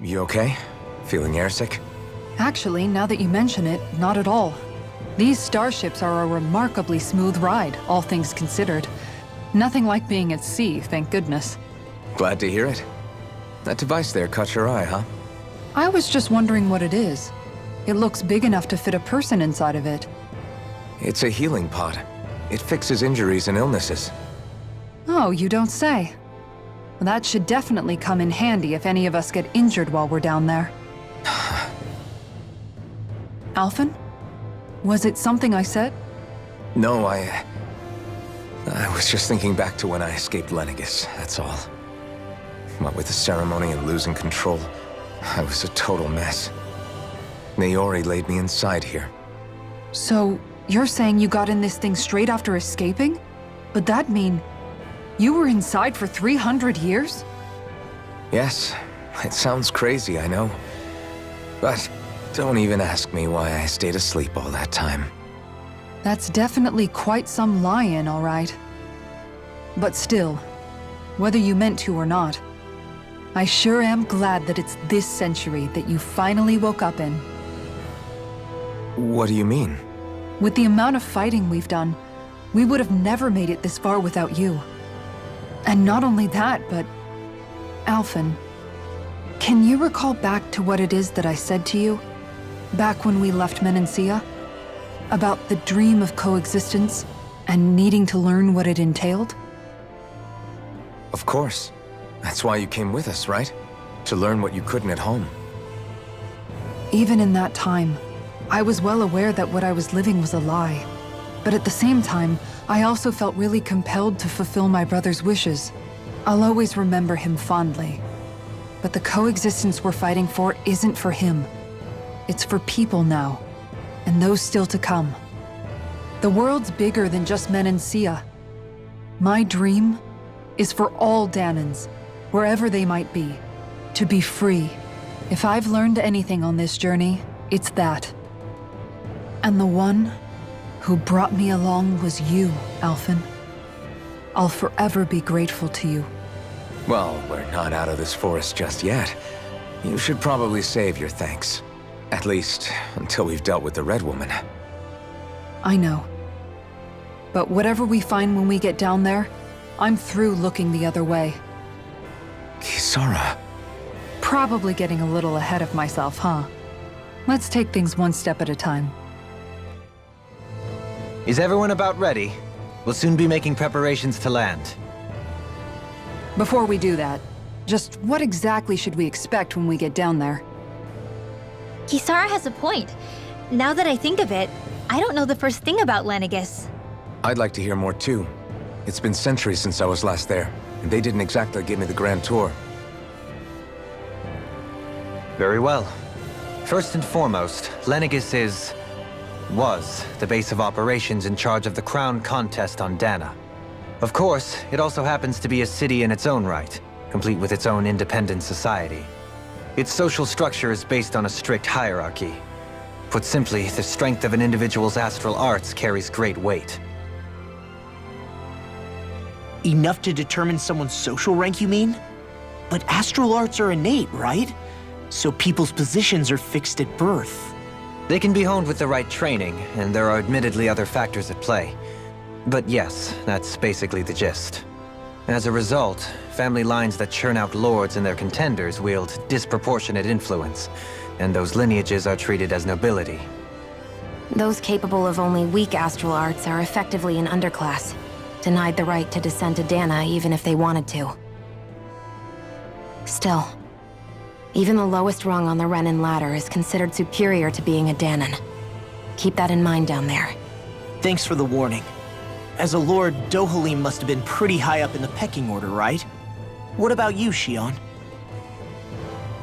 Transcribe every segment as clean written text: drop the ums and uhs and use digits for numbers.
You okay? Feeling airsick? Actually, now that you mention it, not at all. These starships are a remarkably smooth ride, all things considered. Nothing like being at sea, thank goodness. Glad to hear it. That device there caught your eye, huh? I was just wondering what it is. It looks big enough to fit a person inside of it. It's a healing pod. It fixes injuries and illnesses. Oh, you don't say. That should definitely come in handy if any of us get injured while we're down there. Alphen? Was it something I said? No, I was just thinking back to when I escaped Lenegis, that's all. What with the ceremony and losing control, I was a total mess. Naori laid me inside here. So, you're saying you got in this thing straight after escaping? But that'd mean you were inside for 300 years? Yes, it sounds crazy, I know. But don't even ask me why I stayed asleep all that time. That's definitely quite some lie-in, all right. But still, whether you meant to or not, I sure am glad that it's this century that you finally woke up in. What do you mean? With the amount of fighting we've done, we would have never made it this far without you. And not only that, but... Alphen, can you recall back to what it is that I said to you? Back when we left Menancia? About the dream of coexistence and needing to learn what it entailed? Of course. That's why you came with us, right? To learn what you couldn't at home. Even in that time, I was well aware that what I was living was a lie. But at the same time, I also felt really compelled to fulfill my brother's wishes. I'll always remember him fondly. But the coexistence we're fighting for isn't for him. It's for people now, and those still to come. The world's bigger than just Menancia. My dream is for all Danans, wherever they might be, to be free. If I've learned anything on this journey, it's that. And the one who brought me along was you, Alphen. I'll forever be grateful to you. Well, we're not out of this forest just yet. You should probably save your thanks. At least, until we've dealt with the Red Woman. I know. But whatever we find when we get down there, I'm through looking the other way. Kisara. Probably getting a little ahead of myself, huh? Let's take things one step at a time. Is everyone about ready? We'll soon be making preparations to land. Before we do that, just what exactly should we expect when we get down there? Kisara has a point. Now that I think of it, I don't know the first thing about Lenegis. I'd like to hear more too. It's been centuries since I was last there, and they didn't exactly give me the grand tour. Very well. First and foremost, Lenegis was the base of operations in charge of the crown contest on Dana. Of course, it also happens to be a city in its own right, complete with its own independent society. Its social structure is based on a strict hierarchy. Put simply, the strength of an individual's astral arts carries great weight. Enough to determine someone's social rank, you mean? But astral arts are innate, right? So people's positions are fixed at birth. They can be honed with the right training, and there are admittedly other factors at play. But yes, that's basically the gist. As a result, family lines that churn out lords and their contenders wield disproportionate influence, and those lineages are treated as nobility. Those capable of only weak astral arts are effectively an underclass, denied the right to descend to Dana even if they wanted to. Still, even the lowest rung on the Renin ladder is considered superior to being a Danan. Keep that in mind down there. Thanks for the warning. As a lord, Dohalim must have been pretty high up in the pecking order, right? What about you, Shion?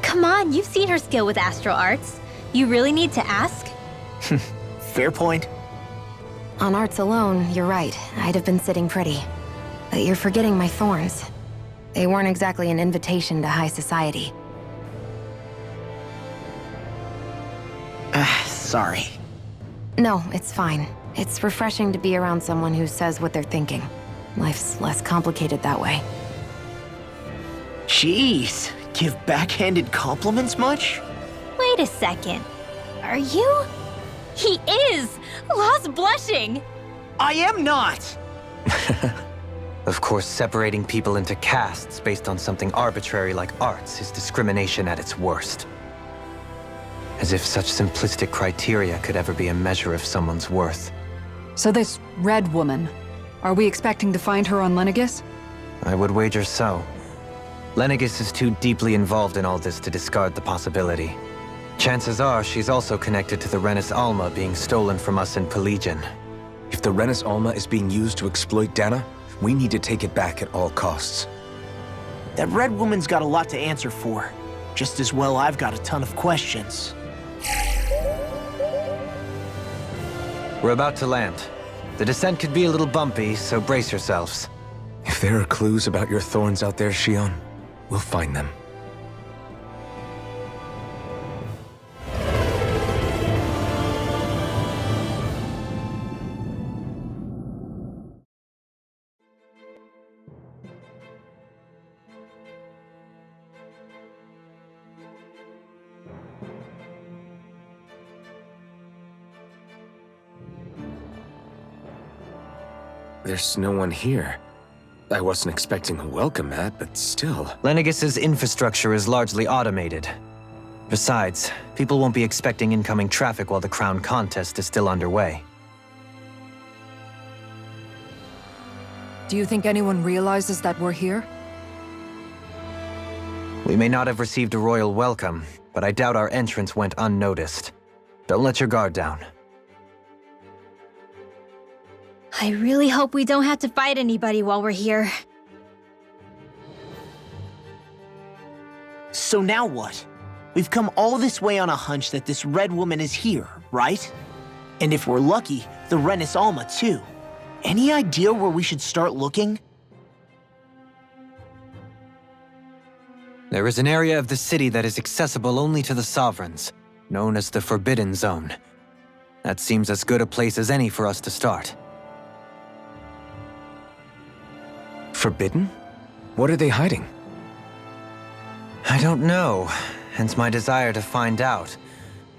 Come on, you've seen her skill with astral arts. You really need to ask? Fair point. On arts alone, you're right. I'd have been sitting pretty. But you're forgetting my thorns. They weren't exactly an invitation to high society. Sorry. No, it's fine. It's refreshing to be around someone who says what they're thinking. Life's less complicated that way. Jeez, Give backhanded compliments much? Wait a second. Are you? He is! Lost blushing! I am not! Of course, separating people into castes based on something arbitrary like arts is discrimination at its worst. As if such simplistic criteria could ever be a measure of someone's worth. So this red woman, are we expecting to find her on Lenegis? I would wager so. Lenegis is too deeply involved in all this to discard the possibility. Chances are she's also connected to the Renis Alma being stolen from us in Pelegion. If the Renis Alma is being used to exploit Dana, we need to take it back at all costs. That red woman's got a lot to answer for. Just as well I've got a ton of questions. We're about to land. The descent could be a little bumpy, so brace yourselves. If there are clues about your thorns out there, Shion, we'll find them. There's no one here. I wasn't expecting a welcome mat, but still. Lenegis's infrastructure is largely automated. Besides, people won't be expecting incoming traffic while the crown contest is still underway. Do you think anyone realizes that we're here? We may not have received a royal welcome, but I doubt our entrance went unnoticed. Don't let your guard down. I really hope we don't have to fight anybody while we're here. So now what? We've come all this way on a hunch that this red woman is here, right? And if we're lucky, the Renis Alma too. Any idea where we should start looking? There is an area of the city that is accessible only to the Sovereigns, known as the Forbidden Zone. That seems as good a place as any for us to start. Forbidden? What are they hiding? I don't know, hence my desire to find out.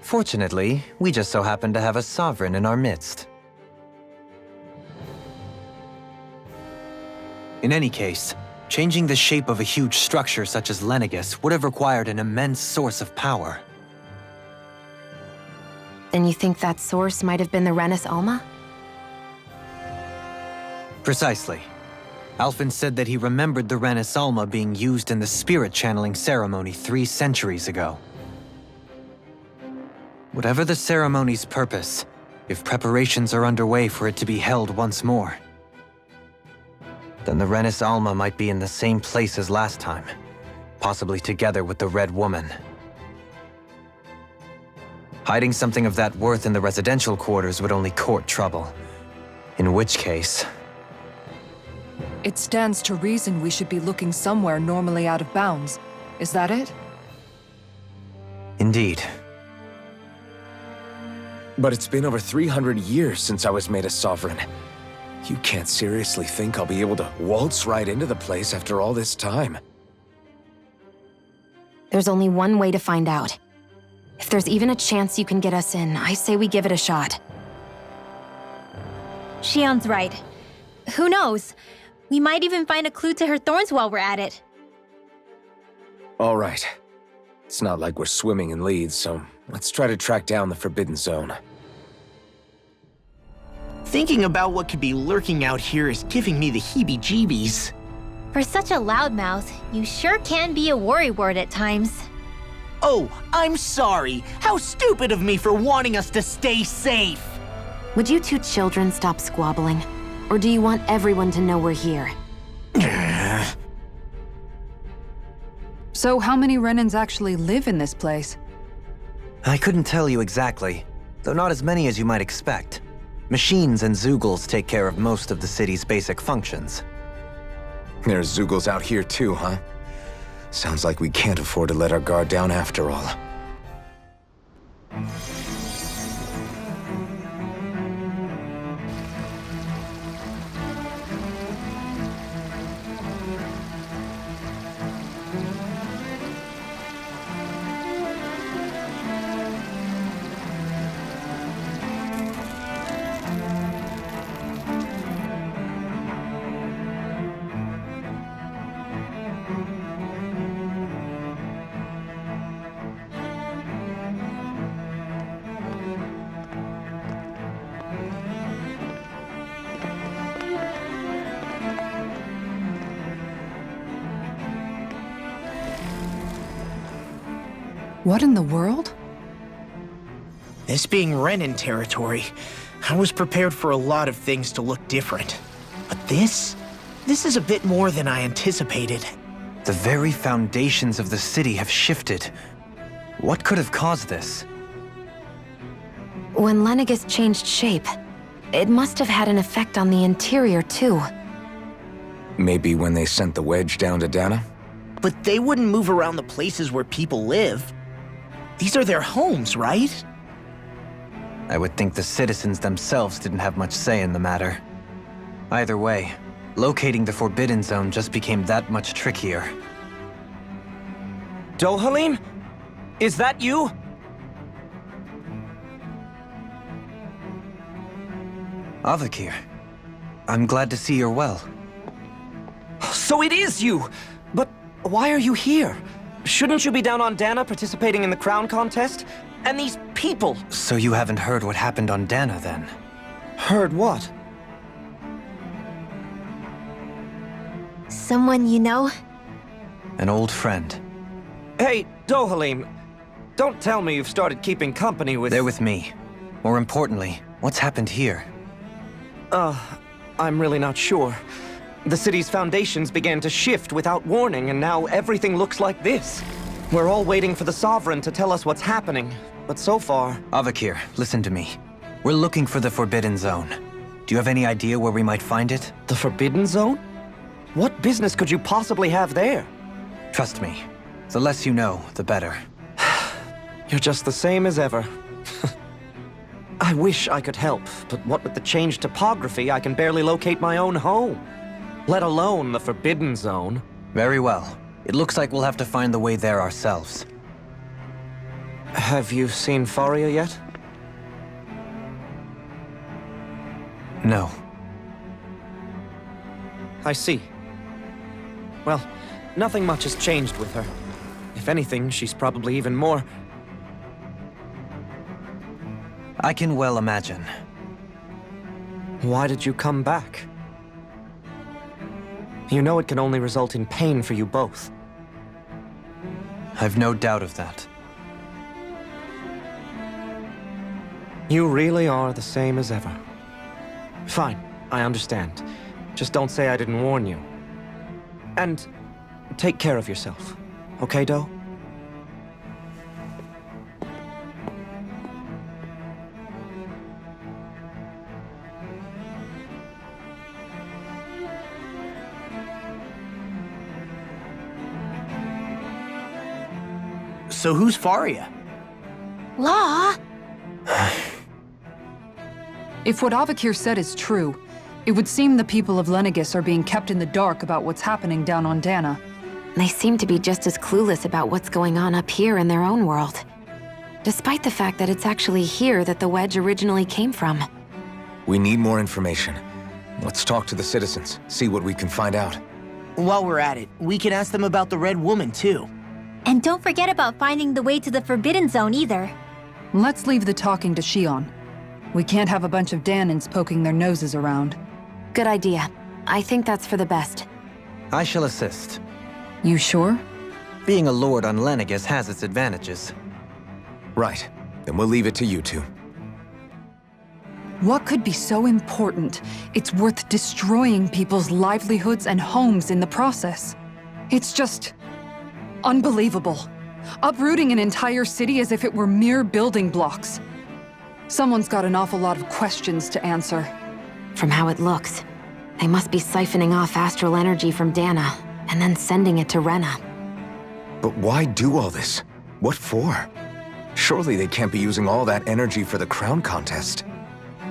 Fortunately, we just so happen to have a Sovereign in our midst. In any case, changing the shape of a huge structure such as Lenegis would have required an immense source of power. Then you think that source might have been the Renis Alma? Precisely. Alphen said that he remembered the Renis Alma being used in the spirit channeling ceremony 3 centuries ago. Whatever the ceremony's purpose, if preparations are underway for it to be held once more, then the Renis Alma might be in the same place as last time, possibly together with the Red Woman. Hiding something of that worth in the residential quarters would only court trouble. In which case... It stands to reason we should be looking somewhere normally out of bounds. Is that it? Indeed. But it's been over 300 years since I was made a sovereign. You can't seriously think I'll be able to waltz right into the place after all this time. There's only one way to find out. If there's even a chance you can get us in, I say we give it a shot. Shion's right. Who knows? We might even find a clue to her thorns while we're at it. All right. It's not like we're swimming in leads, so let's try to track down the Forbidden Zone. Thinking about what could be lurking out here is giving me the heebie-jeebies. For such a loudmouth, you sure can be a worrywart at times. Oh, I'm sorry. How stupid of me for wanting us to stay safe. Would you two children stop squabbling? Or do you want everyone to know we're here? So how many Renans actually live in this place? I couldn't tell you exactly, though not as many as you might expect. Machines and Zeugles take care of most of the city's basic functions. There's Zeugles out here too, huh? Sounds like we can't afford to let our guard down after all. What in the world? This being Renan territory, I was prepared for a lot of things to look different. But this is a bit more than I anticipated. The very foundations of the city have shifted. What could have caused this? When Lenegis changed shape, it must have had an effect on the interior too. Maybe when they sent the wedge down to Dana? But they wouldn't move around the places where people live. These are their homes, right? I would think the citizens themselves didn't have much say in the matter. Either way, locating the Forbidden Zone just became that much trickier. Dohalim? Is that you? Avakir, I'm glad to see you're well. So it is you! But why are you here? Shouldn't you be down on Dana participating in the crown contest? And these people! So you haven't heard what happened on Dana, then? Heard what? Someone you know? An old friend. Hey, Dohalim, don't tell me you've started keeping company with... They're with me. More importantly, what's happened here? I'm really not sure. The city's foundations began to shift without warning, and now everything looks like this. We're all waiting for the Sovereign to tell us what's happening, but so far... Avakir, listen to me. We're looking for the Forbidden Zone. Do you have any idea where we might find it? The Forbidden Zone? What business could you possibly have there? Trust me. The less you know, the better. You're just the same as ever. I wish I could help, but what with the changed topography, I can barely locate my own home. Let alone the Forbidden Zone. Very well. It looks like we'll have to find the way there ourselves. Have you seen Faria yet? No. I see. Well, nothing much has changed with her. If anything, she's probably even more... I can well imagine. Why did you come back? You know it can only result in pain for you both. I've no doubt of that. You really are the same as ever. Fine, I understand. Just don't say I didn't warn you. And take care of yourself. Okay, Do? So who's Faria? Law? If what Avakir said is true, it would seem the people of Lenegis are being kept in the dark about what's happening down on Dana. They seem to be just as clueless about what's going on up here in their own world. Despite the fact that it's actually here that the wedge originally came from. We need more information. Let's talk to the citizens, see what we can find out. While we're at it, we can ask them about the Red Woman, too. And don't forget about finding the way to the Forbidden Zone either. Let's leave the talking to Shion. We can't have a bunch of Danans poking their noses around. Good idea. I think that's for the best. I shall assist. You sure? Being a lord on Lenegis has its advantages. Right. Then we'll leave it to you two. What could be so important? It's worth destroying people's livelihoods and homes in the process. It's just... unbelievable. Uprooting an entire city as if it were mere building blocks. Someone's got an awful lot of questions to answer. From how it looks, they must be siphoning off astral energy from Dana, and then sending it to Rena. But why do all this? What for? Surely they can't be using all that energy for the crown contest.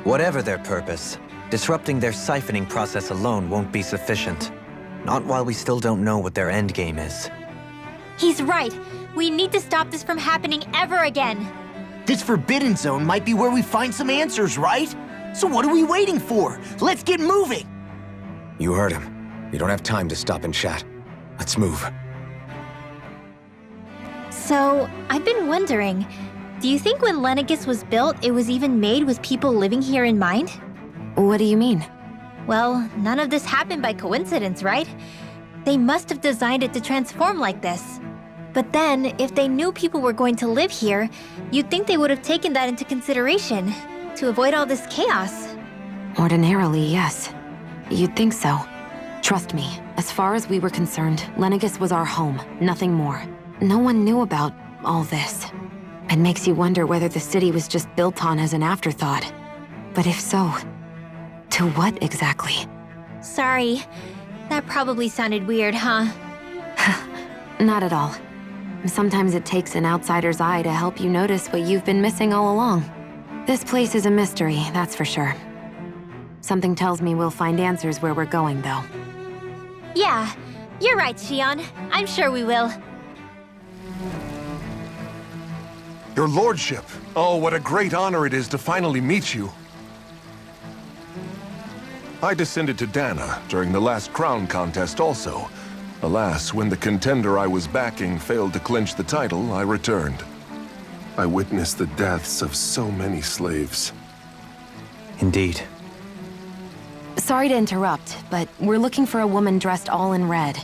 Whatever their purpose, disrupting their siphoning process alone won't be sufficient. Not while we still don't know what their endgame is. He's right. We need to stop this from happening ever again. This Forbidden Zone might be where we find some answers, right? So what are we waiting for? Let's get moving! You heard him. We don't have time to stop and chat. Let's move. So, I've been wondering, do you think when Lenegis was built, it was even made with people living here in mind? What do you mean? Well, none of this happened by coincidence, right? They must have designed it to transform like this. But then, if they knew people were going to live here, you'd think they would have taken that into consideration to avoid all this chaos. Ordinarily, yes. You'd think so. Trust me, as far as we were concerned, Lenegis was our home, nothing more. No one knew about all this. It makes you wonder whether the city was just built on as an afterthought. But if so, to what exactly? Sorry. That probably sounded weird, huh? Not at all. Sometimes it takes an outsider's eye to help you notice what you've been missing all along. This place is a mystery, that's for sure. Something tells me we'll find answers where we're going, though. Yeah, you're right, Shion. I'm sure we will. Your lordship! Oh, what a great honor it is to finally meet you. I descended to Dana during the last crown contest also. Alas, when the contender I was backing failed to clinch the title, I returned. I witnessed the deaths of so many slaves. Indeed. Sorry to interrupt, but we're looking for a woman dressed all in red.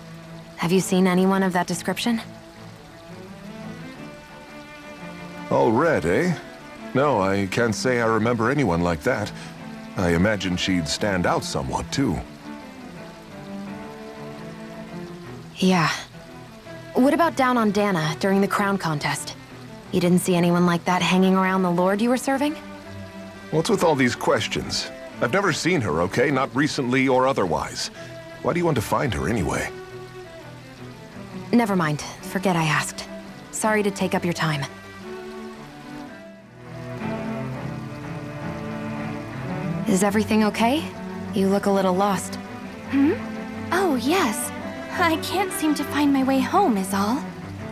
Have you seen anyone of that description? All red, eh? No, I can't say I remember anyone like that. I imagine she'd stand out somewhat, too. Yeah. What about down on Dana during the crown contest? You didn't see anyone like that hanging around the lord you were serving? What's with all these questions? I've never seen her, okay? Not recently or otherwise. Why do you want to find her anyway? Never mind. Forget I asked. Sorry to take up your time. Is everything okay? You look a little lost. Oh, yes. I can't seem to find my way home, is all.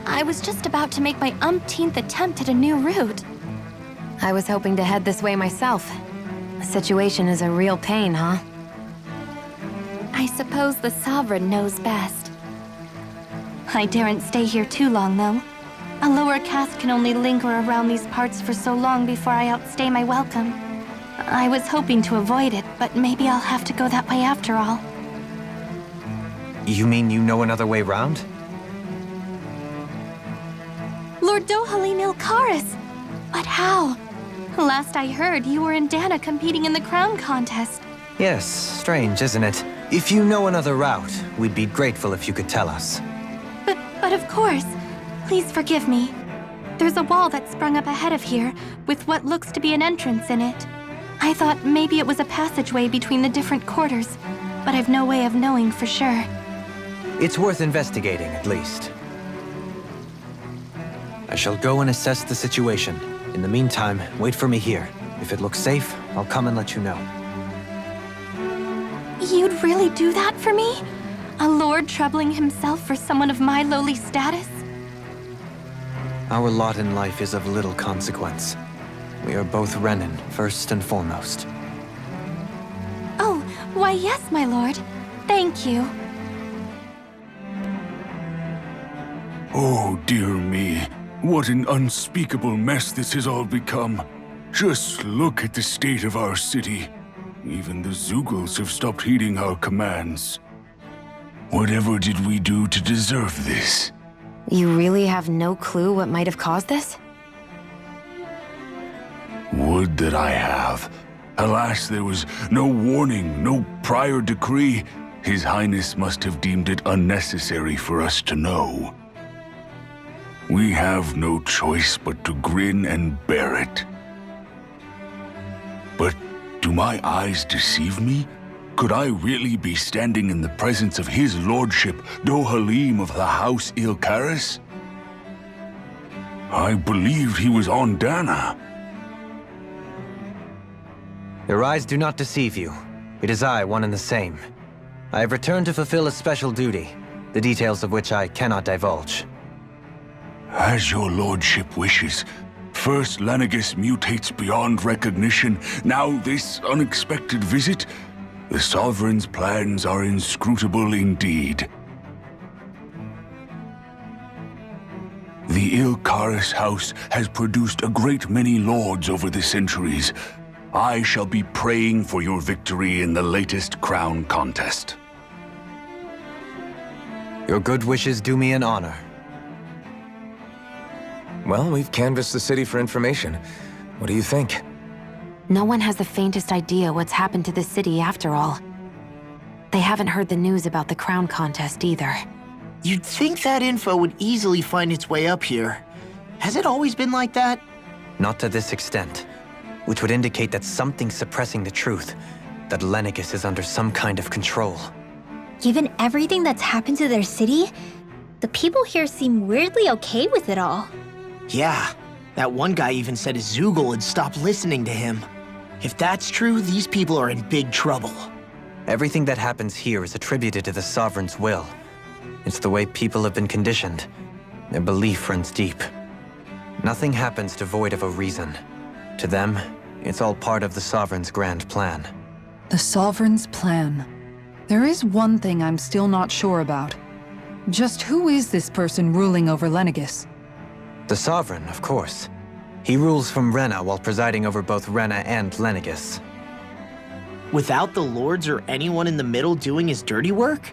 I was just about to make my umpteenth attempt at a new route. I was hoping to head this way myself. The situation is a real pain, huh? I suppose the Sovereign knows best. I daren't stay here too long, though. A lower caste can only linger around these parts for so long before I outstay my welcome. I was hoping to avoid it, but maybe I'll have to go that way after all. You mean you know another way round? Lord Dohalim Ilkaris! But how? Last I heard, you were in Dana competing in the crown contest. Yes, strange, isn't it? If you know another route, we'd be grateful if you could tell us. But of course. Please forgive me. There's a wall that sprung up ahead of here, with what looks to be an entrance in it. I thought maybe it was a passageway between the different quarters, but I've no way of knowing for sure. It's worth investigating, at least. I shall go and assess the situation. In the meantime, wait for me here. If it looks safe, I'll come and let you know. You'd really do that for me? A lord troubling himself for someone of my lowly status? Our lot in life is of little consequence. We are both Renin, first and foremost. Oh, why yes, my lord. Thank you. Oh, dear me. What an unspeakable mess this has all become. Just look at the state of our city. Even the Zeugles have stopped heeding our commands. Whatever did we do to deserve this? You really have no clue what might have caused this? Would that I have. Alas, there was no warning, no prior decree. His Highness must have deemed it unnecessary for us to know. We have no choice but to grin and bear it. But do my eyes deceive me? Could I really be standing in the presence of his lordship, Dohalim of the House Ilkaris? I believed he was on Dana. Your eyes do not deceive you. It is I, one and the same. I have returned to fulfill a special duty, the details of which I cannot divulge. As your lordship wishes. First Lenegis mutates beyond recognition, now this unexpected visit. The Sovereign's plans are inscrutable indeed. The Ilkaris house has produced a great many lords over the centuries. I shall be praying for your victory in the latest crown contest. Your good wishes do me an honor. Well, we've canvassed the city for information. What do you think? No one has the faintest idea what's happened to the city after all. They haven't heard the news about the crown contest either. You'd think that info would easily find its way up here. Has it always been like that? Not to this extent, which would indicate that something's suppressing the truth, that Lenegis is under some kind of control. Given everything that's happened to their city, the people here seem weirdly okay with it all. Yeah, that one guy even said his Zoogle had stopped listening to him. If that's true, these people are in big trouble. Everything that happens here is attributed to the Sovereign's will. It's the way people have been conditioned. Their belief runs deep. Nothing happens devoid of a reason. To them, it's all part of the Sovereign's grand plan. The Sovereign's plan. There is one thing I'm still not sure about. Just who is this person ruling over Lenegis? The Sovereign, of course. He rules from Rena while presiding over both Rena and Lenegis. Without the lords or anyone in the middle doing his dirty work?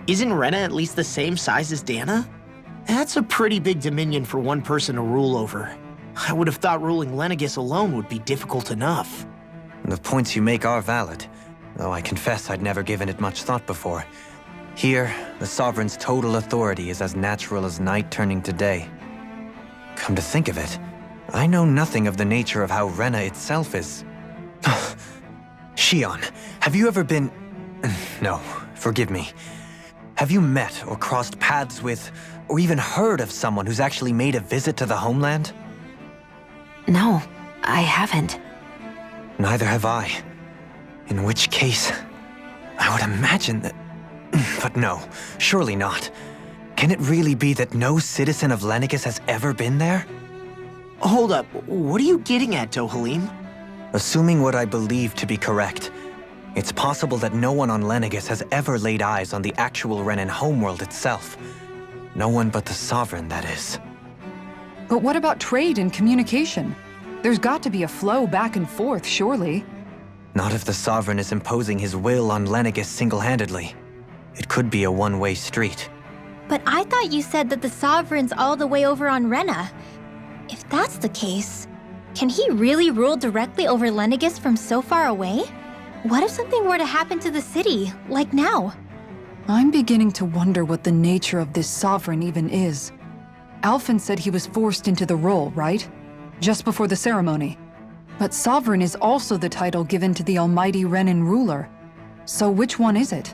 Isn't Rena at least the same size as Dana? That's a pretty big dominion for one person to rule over. I would have thought ruling Lenegis alone would be difficult enough. The points you make are valid, though I confess I'd never given it much thought before. Here, the Sovereign's total authority is as natural as night turning to day. Come to think of it, I know nothing of the nature of how Rena itself is. Shion, have you ever been... No, forgive me. Have you met or crossed paths with, or even heard of someone who's actually made a visit to the homeland? No, I haven't. Neither have I. In which case, I would imagine that... But no, surely not. Can it really be that no citizen of Lenegis has ever been there? Hold up, what are you getting at, Dohalim? Assuming what I believe to be correct, it's possible that no one on Lenegis has ever laid eyes on the actual Renan homeworld itself. No one but the Sovereign, that is. But what about trade and communication? There's got to be a flow back and forth, surely. Not if the Sovereign is imposing his will on Lenegis single-handedly. It could be a one-way street. But I thought you said that the Sovereign's all the way over on Rena. If that's the case, can he really rule directly over Lenegis from so far away? What if something were to happen to the city, like now? I'm beginning to wonder what the nature of this Sovereign even is. Alphen said he was forced into the role, right? Just before the ceremony. But Sovereign is also the title given to the almighty Renan ruler. So which one is it?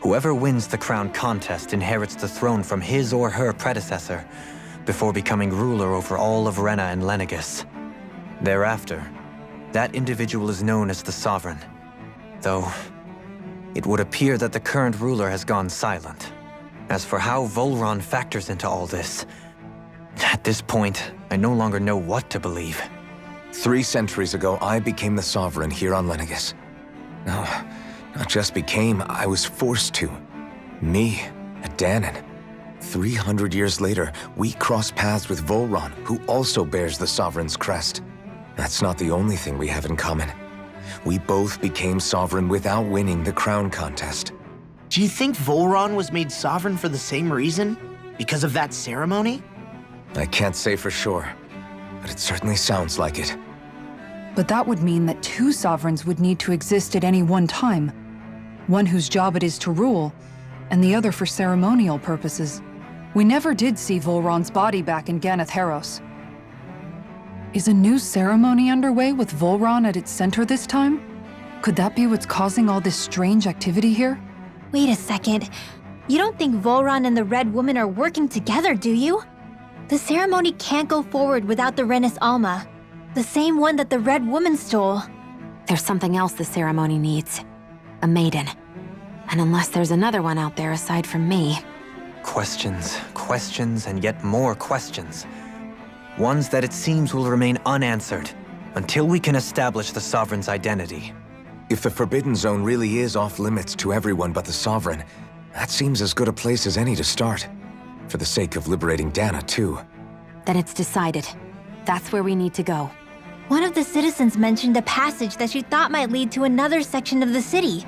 Whoever wins the crown contest inherits the throne from his or her predecessor, before becoming ruler over all of Rena and Lenegis. Thereafter, that individual is known as the Sovereign, though it would appear that the current ruler has gone silent. As for how Volron factors into all this, at this point, I no longer know what to believe. 3 centuries ago, I became the Sovereign here on Lenegis. No, not just became, I was forced to. Me, a Danon. 300 years later, we cross paths with Volron, who also bears the Sovereign's crest. That's not the only thing we have in common. We both became Sovereign without winning the crown contest. Do you think Volron was made Sovereign for the same reason? Because of that ceremony? I can't say for sure, but it certainly sounds like it. But that would mean that 2 Sovereigns would need to exist at any one time. One whose job it is to rule, and the other for ceremonial purposes. We never did see Volron's body back in Ganath Haros. Is a new ceremony underway with Volron at its center this time? Could that be what's causing all this strange activity here? Wait a second. You don't think Volron and the Red Woman are working together, do you? The ceremony can't go forward without the Renis Alma, the same one that the Red Woman stole. There's something else the ceremony needs. A maiden. And unless there's another one out there aside from me... Questions, questions, and yet more questions. Ones that it seems will remain unanswered until we can establish the Sovereign's identity. If the Forbidden Zone really is off limits to everyone but the Sovereign, that seems as good a place as any to start. For the sake of liberating Dana, too. Then it's decided. That's where we need to go. One of the citizens mentioned a passage that she thought might lead to another section of the city.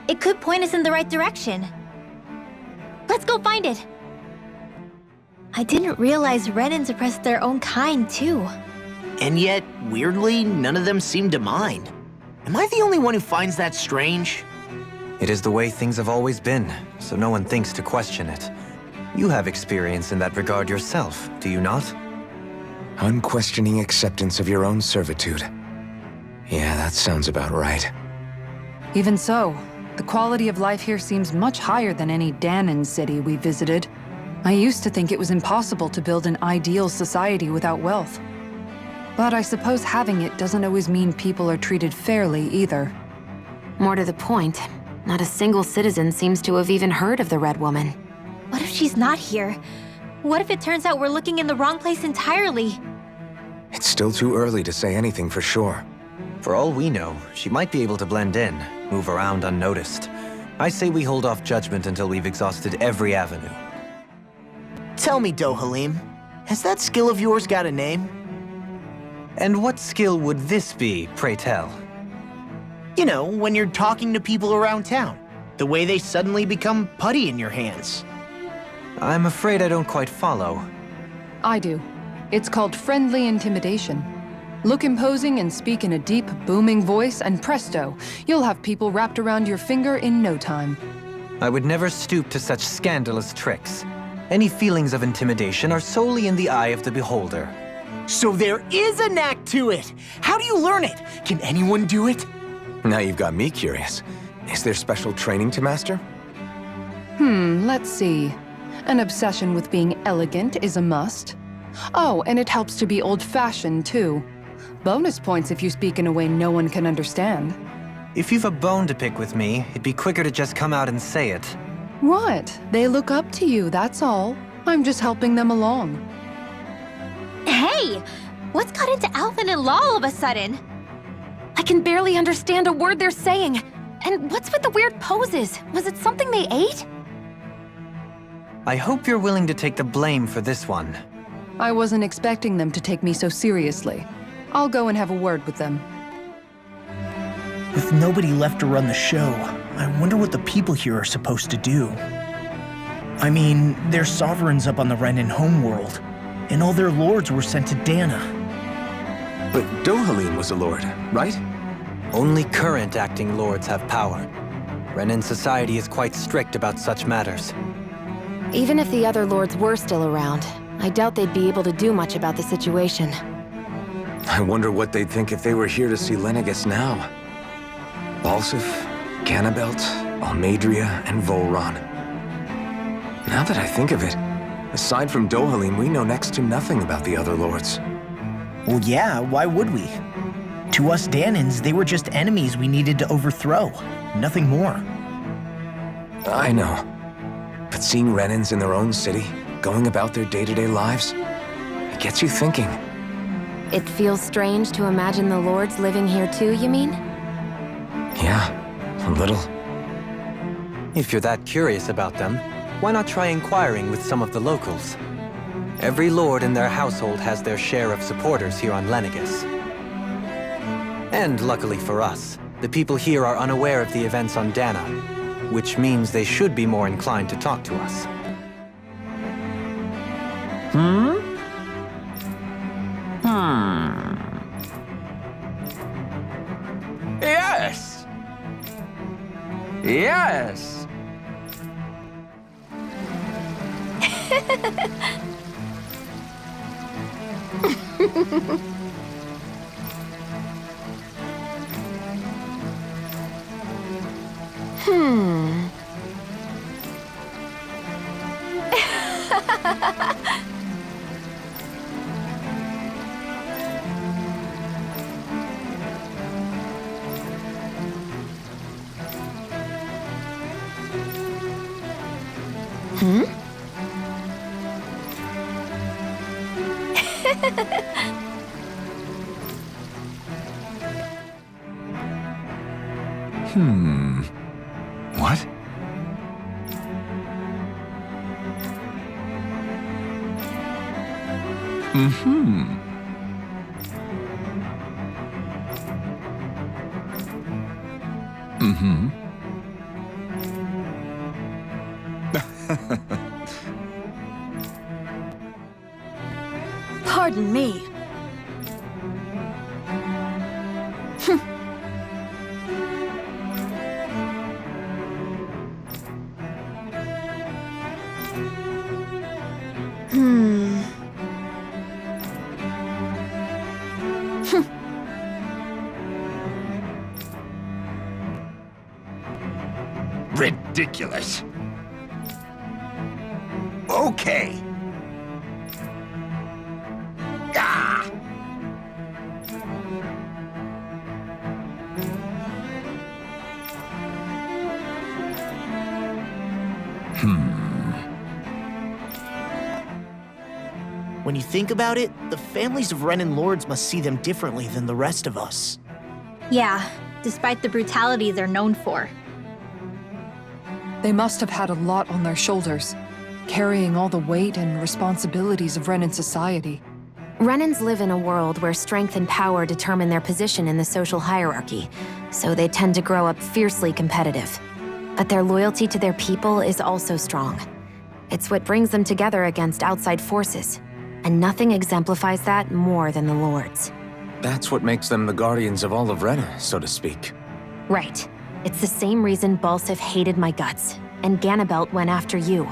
It could point us in the right direction. Let's go find it! I didn't realize Renans oppressed their own kind, too. And yet, weirdly, none of them seem to mind. Am I the only one who finds that strange? It is the way things have always been, so no one thinks to question it. You have experience in that regard yourself, do you not? Unquestioning acceptance of your own servitude. Yeah, that sounds about right. Even so, the quality of life here seems much higher than any Danon city we visited. I used to think it was impossible to build an ideal society without wealth. But I suppose having it doesn't always mean people are treated fairly either. More to the point, not a single citizen seems to have even heard of the Red Woman. What if she's not here? What if it turns out we're looking in the wrong place entirely? It's still too early to say anything for sure. For all we know, she might be able to blend in, move around unnoticed. I say we hold off judgment until we've exhausted every avenue. Tell me, Dohalim, has that skill of yours got a name? And what skill would this be, pray tell? You know, when you're talking to people around town. The way they suddenly become putty in your hands. I'm afraid I don't quite follow. I do. It's called friendly intimidation. Look imposing and speak in a deep, booming voice, and presto, you'll have people wrapped around your finger in no time. I would never stoop to such scandalous tricks. Any feelings of intimidation are solely in the eye of the beholder. So there is a knack to it! How do you learn it? Can anyone do it? Now you've got me curious. Is there special training to master? Let's see. An obsession with being elegant is a must. Oh, and it helps to be old-fashioned, too. Bonus points if you speak in a way no one can understand. If you've a bone to pick with me, it'd be quicker to just come out and say it. What? They look up to you, that's all. I'm just helping them along. Hey! What's got into Alvin and Law all of a sudden? I can barely understand a word they're saying. And what's with the weird poses? Was it something they ate? I hope you're willing to take the blame for this one. I wasn't expecting them to take me so seriously. I'll go and have a word with them. With nobody left to run the show, I wonder what the people here are supposed to do. I mean, they're sovereigns up on the Renan homeworld, and all their lords were sent to Dana. But Dohalim was a lord, right? Only current acting lords have power. Renan society is quite strict about such matters. Even if the other lords were still around, I doubt they'd be able to do much about the situation. I wonder what they'd think if they were here to see Lenegis now. Balsif, Ganabelt, Almadria, and Volron. Now that I think of it, aside from Dohalim, we know next to nothing about the other lords. Well, yeah, why would we? To us Danans, they were just enemies we needed to overthrow. Nothing more. I know. But seeing Renans in their own city, going about their day-to-day lives, it gets you thinking. It feels strange to imagine the lords living here too, you mean? Yeah, a little. If you're that curious about them, why not try inquiring with some of the locals? Every lord in their household has their share of supporters here on Lenegis. And luckily for us, the people here are unaware of the events on Dana, which means they should be more inclined to talk to us. Yes! Yes! What? Pardon me. Ridiculous. Okay. Ah! When you think about it, the families of Renan lords must see them differently than the rest of us. Yeah, despite the brutality they're known for. They must have had a lot on their shoulders, carrying all the weight and responsibilities of Renan society. Renans live in a world where strength and power determine their position in the social hierarchy, so they tend to grow up fiercely competitive. But their loyalty to their people is also strong. It's what brings them together against outside forces, and nothing exemplifies that more than the Lords. That's what makes them the guardians of all of Rena, so to speak. Right. It's the same reason Balsif hated my guts, and Ganabelt went after you,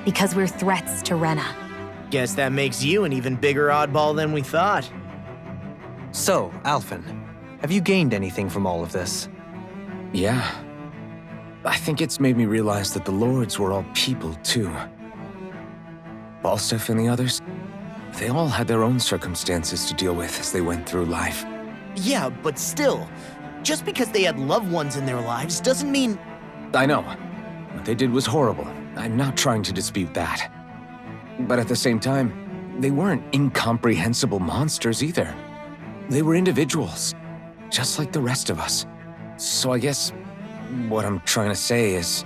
because we're threats to Rena. Guess that makes you an even bigger oddball than we thought. So, Alphen, have you gained anything from all of this? Yeah. I think it's made me realize that the Lords were all people, too. Balsif and the others, they all had their own circumstances to deal with as they went through life. Yeah, but still, just because they had loved ones in their lives doesn't mean... I know. What they did was horrible. I'm not trying to dispute that. But at the same time, they weren't incomprehensible monsters either. They were individuals, just like the rest of us. So I guess what I'm trying to say is...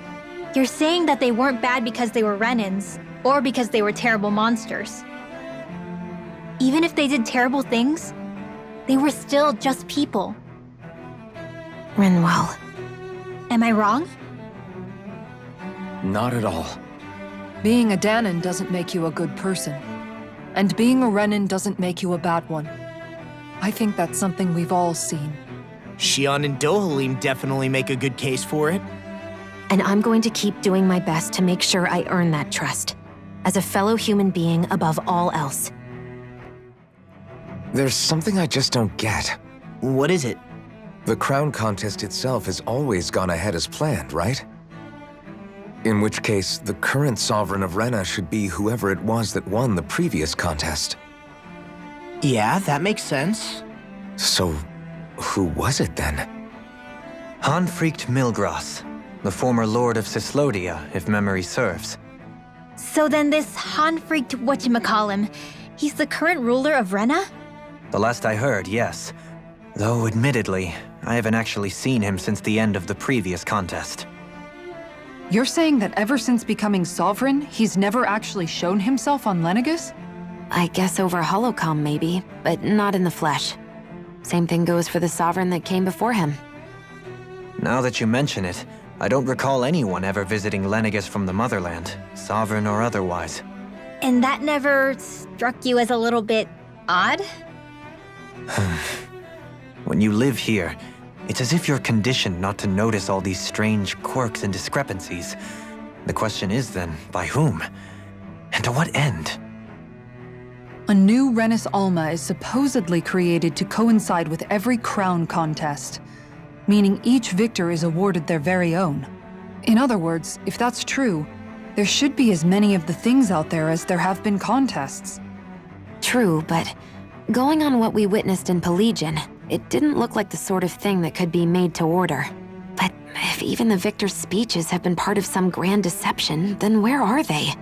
You're saying that they weren't bad because they were Renans, or because they were terrible monsters. Even if they did terrible things, they were still just people. Rinwell. Am I wrong? Not at all. Being a Danan doesn't make you a good person. And being a Renan doesn't make you a bad one. I think that's something we've all seen. Shion and Dohalim definitely make a good case for it. And I'm going to keep doing my best to make sure I earn that trust, as a fellow human being above all else. There's something I just don't get. What is it? The crown contest itself has always gone ahead as planned, right? In which case, the current sovereign of Rena should be whoever it was that won the previous contest. Yeah, that makes sense. So, who was it then? Hanfrikt Milgras, the former Lord of Cyslodia, if memory serves. So then this Hanfrikt whatchamacallem, he's the current ruler of Rena? The last I heard, yes. Though, admittedly, I haven't actually seen him since the end of the previous contest. You're saying that ever since becoming sovereign, he's never actually shown himself on Lenegus? I guess over holocom maybe, but not in the flesh. Same thing goes for the sovereign that came before him. Now that you mention it, I don't recall anyone ever visiting Lenegus from the motherland, sovereign or otherwise. And that never struck you as a little bit odd? When you live here, it's as if you're conditioned not to notice all these strange quirks and discrepancies. The question is then, by whom? And to what end? A new Renis Alma is supposedly created to coincide with every crown contest, meaning each victor is awarded their very own. In other words, if that's true, there should be as many of the things out there as there have been contests. True, but going on what we witnessed in Pelagian, it didn't look like the sort of thing that could be made to order. But if even the victor's speeches have been part of some grand deception, then where are they?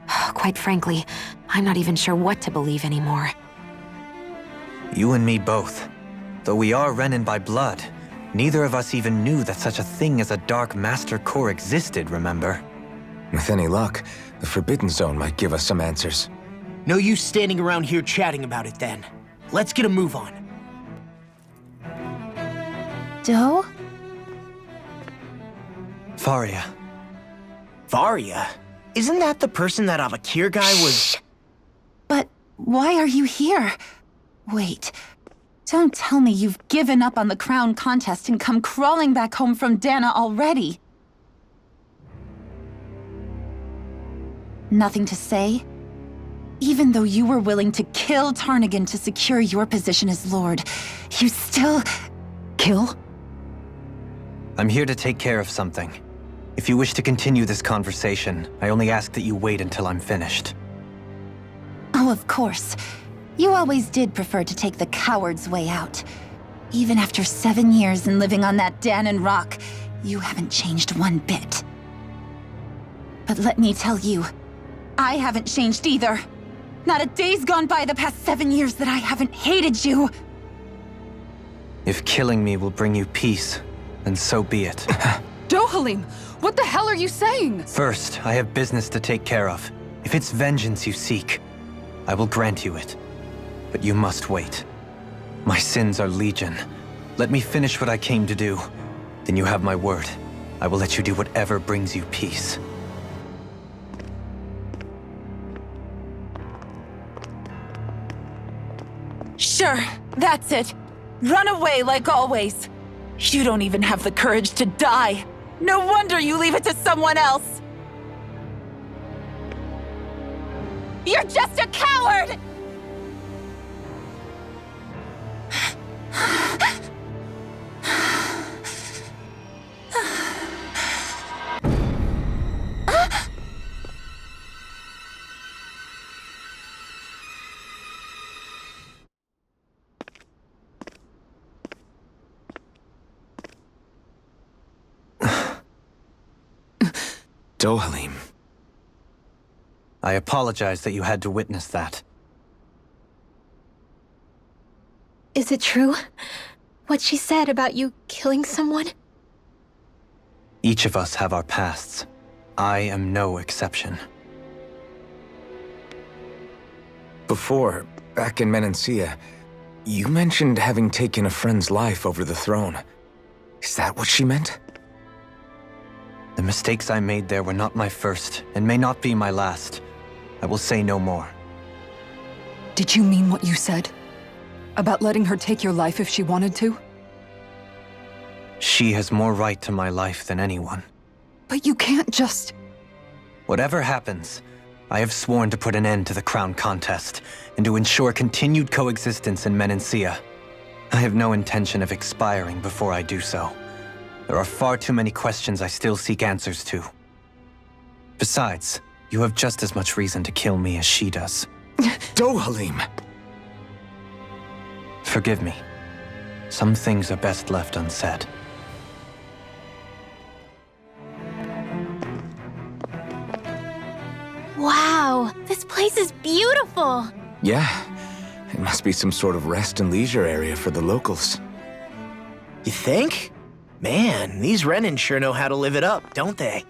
Quite frankly, I'm not even sure what to believe anymore. You and me both. Though we are Renan by blood, neither of us even knew that such a thing as a Dark Master Core existed, remember? With any luck, the Forbidden Zone might give us some answers. No use standing around here chatting about it then. Let's get a move on. Do? Faria. Varia? Isn't that the person that Avakir guy was... But Why are you here? Wait. Don't tell me you've given up on the crown contest and come crawling back home from Dana already. Nothing to say? Even though you were willing to kill Tarnigan to secure your position as Lord, you still... Kill? I'm here to take care of something. If you wish to continue this conversation, I only ask that you wait until I'm finished. Oh, of course. You always did prefer to take the coward's way out. Even after 7 years and living on that Danon rock, you haven't changed one bit. But let me tell you, I haven't changed either. Not a day's gone by the past 7 years that I haven't hated you. If killing me will bring you peace, then so be it. Dohalim, what the hell are you saying? First, I have business to take care of. If it's vengeance you seek, I will grant you it. But you must wait. My sins are legion. Let me finish what I came to do. Then you have my word. I will let you do whatever brings you peace. Sure, that's it. Run away like always. You don't even have the courage to die. No wonder you leave it to someone else. You're just a coward! Dohalim. I apologize that you had to witness that. Is it true? What she said about you killing someone? Each of us have our pasts. I am no exception. Before, back in Menancia, you mentioned having taken a friend's life over the throne. Is that what she meant? The mistakes I made there were not my first, and may not be my last. I will say no more. Did you mean what you said? About letting her take your life if she wanted to? She has more right to my life than anyone. But you can't just... Whatever happens, I have sworn to put an end to the crown contest, and to ensure continued coexistence in Menancia. I have no intention of expiring before I do so. There are far too many questions I still seek answers to. Besides, you have just as much reason to kill me as she does. Dohalim! Forgive me. Some things are best left unsaid. Wow, this place is beautiful! Yeah, it must be some sort of rest and leisure area for the locals. You think? Man, these Renan sure know how to live it up, don't they?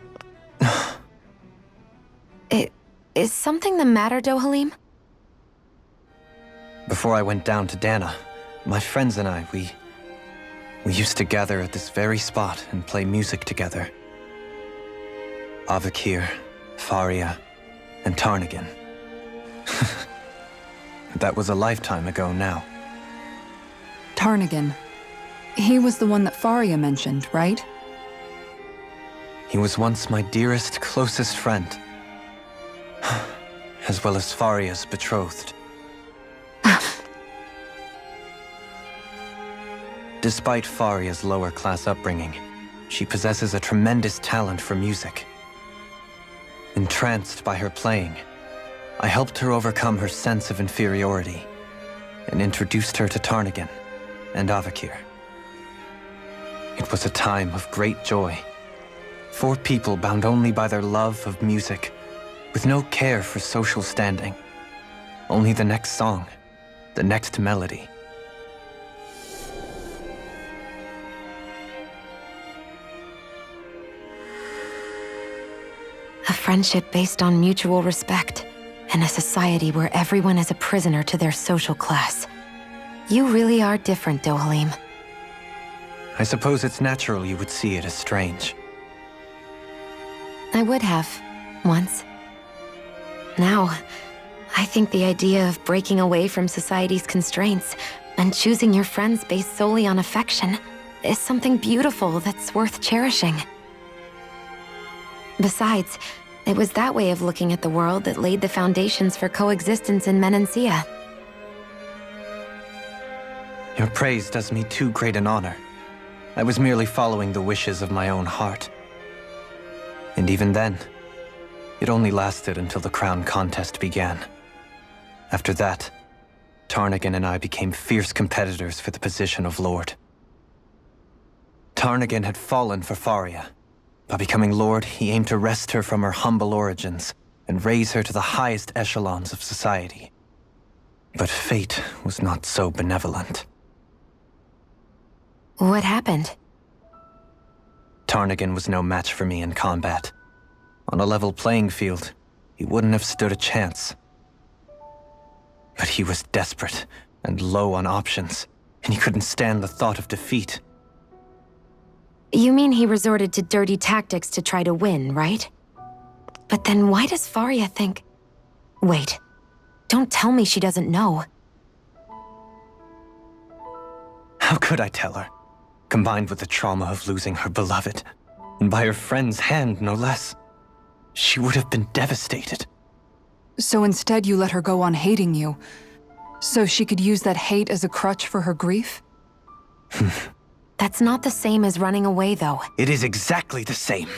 Is something the matter, Dohalim? Before I went down to Dana, my friends and I, we used to gather at this very spot and play music together. Avakir, Faria, and Tarnigan. That was a lifetime ago now. Tarnigan. He was the one that Faria mentioned, right? He was once my dearest, closest friend. As well as Faria's betrothed. Despite Faria's lower-class upbringing, she possesses a tremendous talent for music. Entranced by her playing, I helped her overcome her sense of inferiority and introduced her to Tarnigan and Avakir. It was a time of great joy. 4 people bound only by their love of music, with no care for social standing. Only the next song, the next melody. A friendship based on mutual respect, and a society where everyone is a prisoner to their social class. You really are different, Dohalim. I suppose it's natural you would see it as strange. I would have, once. Now, I think the idea of breaking away from society's constraints and choosing your friends based solely on affection is something beautiful that's worth cherishing. Besides, it was that way of looking at the world that laid the foundations for coexistence in Menancia. Your praise does me too great an honor. I was merely following the wishes of my own heart. And even then, it only lasted until the crown contest began. After that, Tarnagan and I became fierce competitors for the position of Lord. Tarnagan had fallen for Faria. By becoming Lord, he aimed to wrest her from her humble origins and raise her to the highest echelons of society. But fate was not so benevolent. What happened? Tarnagan was no match for me in combat. On a level playing field, he wouldn't have stood a chance. But he was desperate and low on options, and he couldn't stand the thought of defeat. You mean he resorted to dirty tactics to try to win, right? But then why does Faria think... Wait, don't tell me she doesn't know. How could I tell her? Combined with the trauma of losing her beloved, and by her friend's hand, no less, she would have been devastated. So instead you let her go on hating you, so she could use that hate as a crutch for her grief? That's not the same as running away, though. It is exactly the same.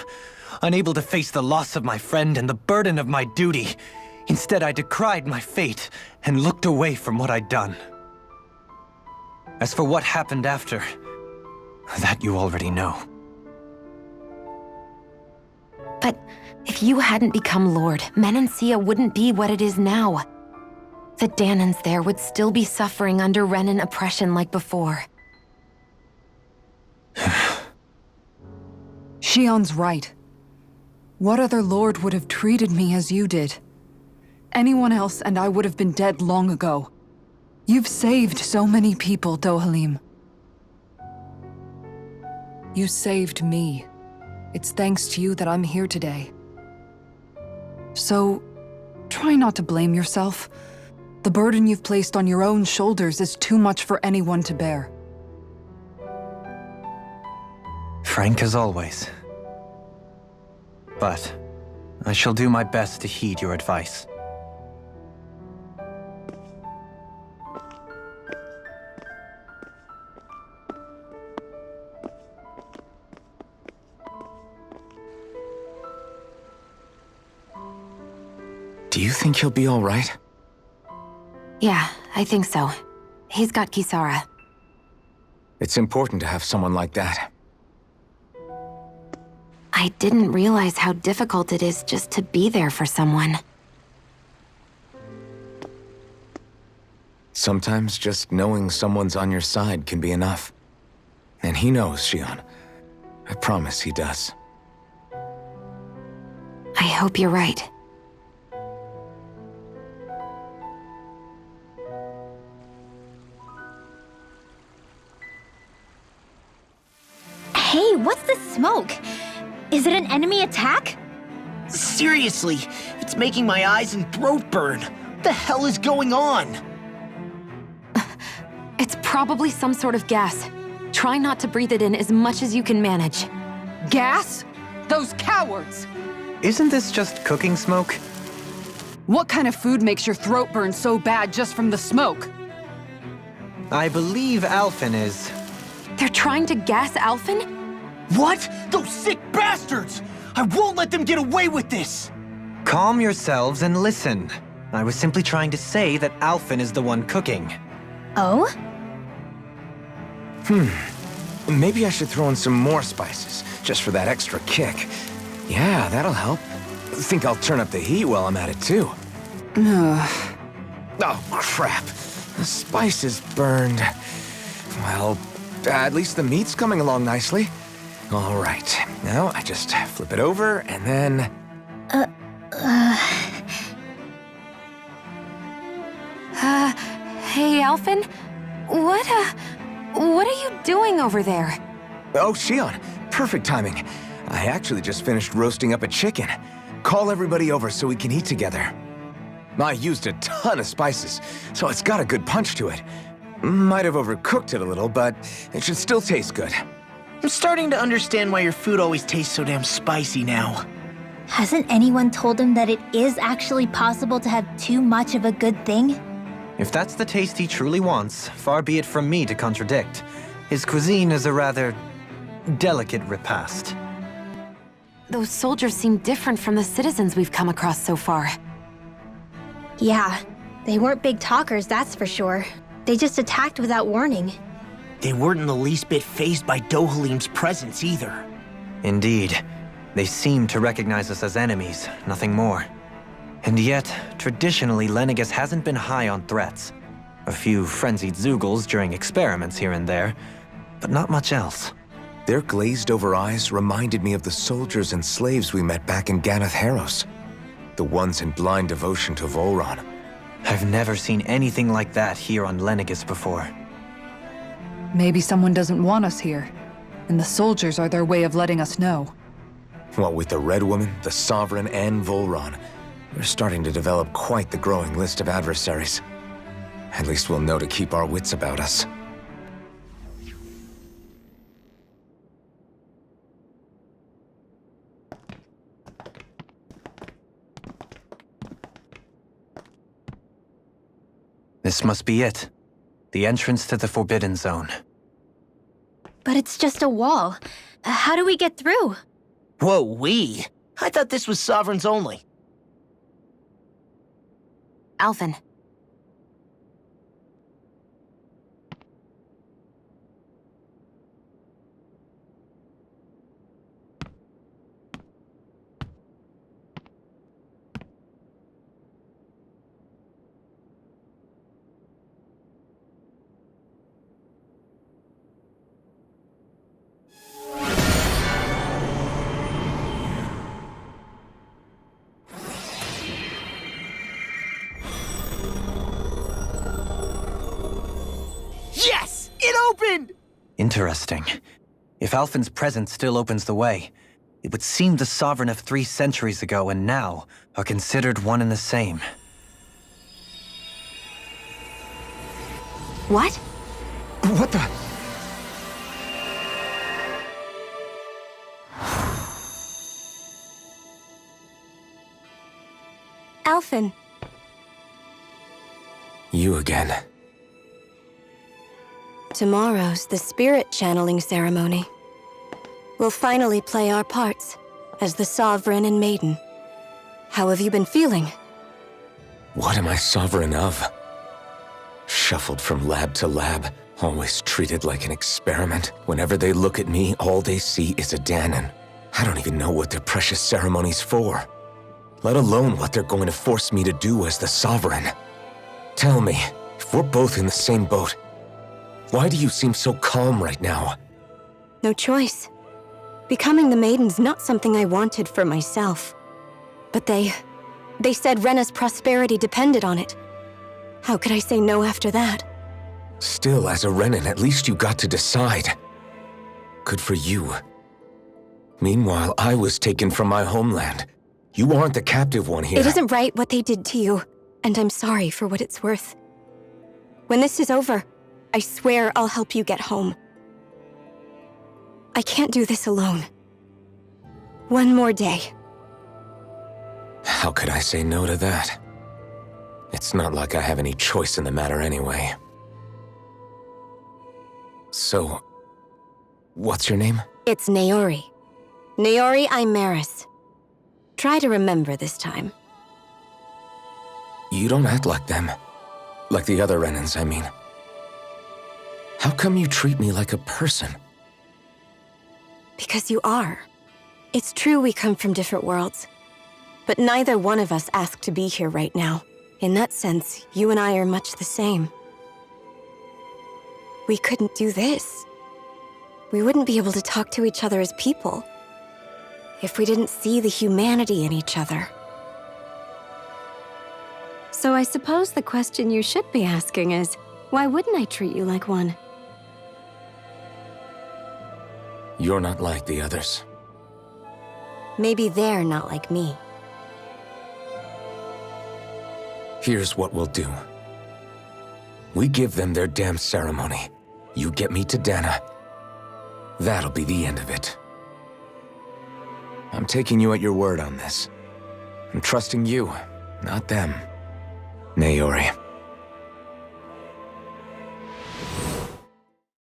Unable to face the loss of my friend and the burden of my duty, instead I decried my fate and looked away from what I'd done. As for what happened after, that you already know. But if you hadn't become Lord, Menancia wouldn't be what it is now. The Danans there would still be suffering under Renan oppression like before. Shion's right. What other lord would have treated me as you did? Anyone else and I would have been dead long ago. You've saved so many people, Dohalim. You saved me. It's thanks to you that I'm here today. So, try not to blame yourself. The burden you've placed on your own shoulders is too much for anyone to bear. Frank as always. But I shall do my best to heed your advice. Do you think he'll be all right? Yeah, I think so. He's got Kisara. It's important to have someone like that. I didn't realize how difficult it is just to be there for someone. Sometimes just knowing someone's on your side can be enough. And he knows, Shion. I promise he does. I hope you're right. Hey, what's the smoke? Is it an enemy attack? Seriously, it's making my eyes and throat burn. What the hell is going on? It's probably some sort of gas. Try not to breathe it in as much as you can manage. Gas? Those cowards! Isn't this just cooking smoke? What kind of food makes your throat burn so bad just from the smoke? I believe Alphen is... They're trying to gas Alphen? What? Those sick bastards! I won't let them get away with this! Calm yourselves and listen. I was simply trying to say that Alphen is the one cooking. Oh? Maybe I should throw in some more spices, just for that extra kick. Yeah, that'll help. Think I'll turn up the heat while I'm at it, too. Oh, crap. The spices burned. Well, at least the meat's coming along nicely. All right. Now I just flip it over, and then... Hey, Alphen? What are you doing over there? Oh, Shion. Perfect timing. I actually just finished roasting up a chicken. Call everybody over so we can eat together. I used a ton of spices, so it's got a good punch to it. Might have overcooked it a little, but it should still taste good. I'm starting to understand why your food always tastes so damn spicy now. Hasn't anyone told him that it is actually possible to have too much of a good thing? If that's the taste he truly wants, far be it from me to contradict. His cuisine is a rather delicate repast. Those soldiers seem different from the citizens we've come across so far. Yeah, they weren't big talkers, that's for sure. They just attacked without warning. They weren't in the least bit fazed by Dohalim's presence either. Indeed. They seem to recognize us as enemies, nothing more. And yet, traditionally, Lenegis hasn't been high on threats. A few frenzied Zeugles during experiments here and there, but not much else. Their glazed-over eyes reminded me of the soldiers and slaves we met back in Ganath Haros. The ones in blind devotion to Volron. I've never seen anything like that here on Lenegis before. Maybe someone doesn't want us here, and the soldiers are their way of letting us know. What with the Red Woman, the Sovereign, and Volron, we're starting to develop quite the growing list of adversaries. At least we'll know to keep our wits about us. This must be it. The entrance to the Forbidden Zone. But it's just a wall. How do we get through? Whoa, we? I thought this was Sovereigns only. Alphen. Yes! It opened! Interesting. If Alphen's presence still opens the way, it would seem the Sovereign of 3 centuries ago and now are considered one and the same. What? What the? Alphen. You again. Tomorrow's the spirit channeling ceremony. We'll finally play our parts as the Sovereign and Maiden. How have you been feeling? What am I sovereign of? Shuffled from lab to lab, always treated like an experiment. Whenever they look at me, all they see is a Danon. I don't even know what their precious ceremony's for. Let alone what they're going to force me to do as the Sovereign. Tell me, if we're both in the same boat, why do you seem so calm right now? No choice. Becoming the Maiden's not something I wanted for myself. But they said Rena's prosperity depended on it. How could I say no after that? Still, as a Renan, at least you got to decide. Good for you. Meanwhile, I was taken from my homeland. You aren't the captive one here. It isn't right what they did to you, and I'm sorry for what it's worth. When this is over, I swear I'll help you get home. I can't do this alone. One more day. How could I say no to that? It's not like I have any choice in the matter anyway. So, what's your name? It's Naori. Naori Imaris. Try to remember this time. You don't act like them. Like the other Renans, I mean. How come you treat me like a person? Because you are. It's true we come from different worlds. But neither one of us asked to be here right now. In that sense, you and I are much the same. We couldn't do this. We wouldn't be able to talk to each other as people if we didn't see the humanity in each other. So I suppose the question you should be asking is, why wouldn't I treat you like one? You're not like the others. Maybe they're not like me. Here's what we'll do. We give them their damn ceremony. You get me to Dana. That'll be the end of it. I'm taking you at your word on this. I'm trusting you, not them. Naori.